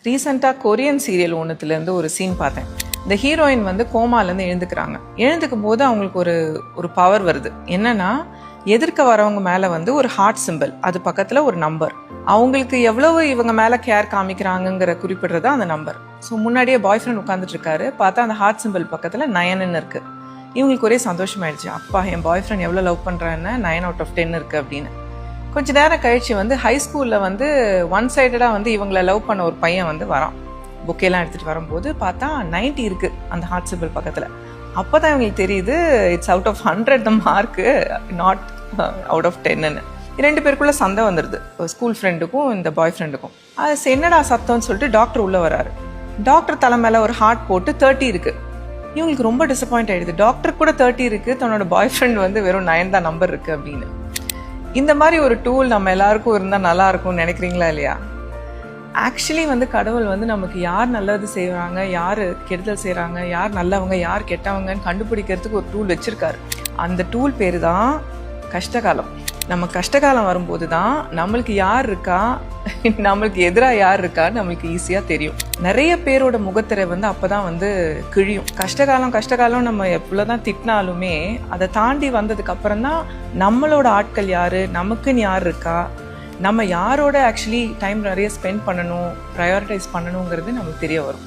ரீசெண்டாக Korean serial ஒன்றுத்துலேருந்து ஒரு scene பார்த்தேன். இந்த ஹீரோயின் வந்து கோமாலேருந்து எழுந்துக்கிறாங்க. எழுந்துக்கும் போது அவங்களுக்கு ஒரு பவர் வருது. என்னன்னா, எதிர்க்க வரவங்க மேலே வந்து ஒரு ஹார்ட் சிம்பிள், அது பக்கத்தில் ஒரு நம்பர். அவங்களுக்கு எவ்வளவு இவங்க மேலே கேர் காமிக்கிறாங்கங்கிற குறிப்பிடுறது அந்த நம்பர். ஸோ முன்னாடியே பாய் ஃப்ரெண்ட் உட்காந்துட்டு இருக்காரு, பார்த்தா அந்த ஹார்ட் சிம்பிள் பக்கத்தில் 9ன்னு இருக்கு. இவங்களுக்கு ஒரே சந்தோஷமாயிடுச்சு. அப்பா, என் பாய் ஃப்ரெண்ட் எவ்வளோ லவ் பண்ணுறான்னு 9 out of 10 இருக்கு அப்படின்னு. கொஞ்ச நேரம் கழிச்சு வந்து ஹை ஸ்கூலில் வந்து ஒன் சைடடாக வந்து இவங்களை லவ் பண்ண ஒரு பையன் வந்து வரான். புக்கெல்லாம் எடுத்துகிட்டு வரும்போது பார்த்தா 90 இருக்குது அந்த ஹார்ட் சிம்பிள் பக்கத்தில். அப்போ தான் இவங்களுக்கு தெரியுது, it's out of 100 the mark, not out of 10ன்னு. 2 பேருக்குள்ளே சண்டை வந்துடுது, ஸ்கூல் ஃப்ரெண்டுக்கும் இந்த பாய் ஃப்ரெண்டுக்கும். அது என்னடா சத்தம்னு சொல்லிட்டு டாக்டர் உள்ளே வராரு. டாக்டர் தலை மேலே ஒரு ஹார்ட் போட்டு 30 இருக்குது. இவங்களுக்கு ரொம்ப டிசப்பாயிண்ட் ஆகிடுது. டாக்டர் கூட 30 இருக்குது, தன்னோட பாய் ஃப்ரெண்ட் வந்து வெறும் 9 தான் நம்பர் இருக்குது அப்படின்னு. இந்த மாதிரி ஒரு டூல் நம்ம எல்லாருக்கும் இருந்தால் நல்லா இருக்கும்னு நினைக்கிறீங்களா இல்லையா? ஆக்சுவலி வந்து கடவுள் வந்து நமக்கு யார் நல்லது செய்வாங்க, யார் கெடுதல் செய்கிறாங்க, யார் நல்லவங்க யார் கெட்டவங்கன்னு கண்டுபிடிக்கிறதுக்கு ஒரு டூல் வச்சுருக்காரு. அந்த டூல் பேர் தான் கஷ்டகாலம். நம்ம கஷ்டகாலம் வரும்போது தான் நம்மளுக்கு யார் இருக்கா, நம்மளுக்கு எதிராக யார் இருக்கான்னு நம்மளுக்கு ஈஸியாக தெரியும். நிறைய பேரோட முகத்திரை வந்து அப்போ தான் வந்து கிழியும். கஷ்டகாலம் நம்ம எவ்வளோதான் திட்டினாலுமே அதை தாண்டி வந்ததுக்கு அப்புறம் தான் நம்மளோட ஆட்கள் யார், நமக்குன்னு யார் இருக்கா, நம்ம யாரோட ஆக்சுவலி டைம் நிறைய ஸ்பெண்ட் பண்ணணும், ப்ரையாரிட்டைஸ் பண்ணணுங்கிறது நமக்கு தெரிய வரும்.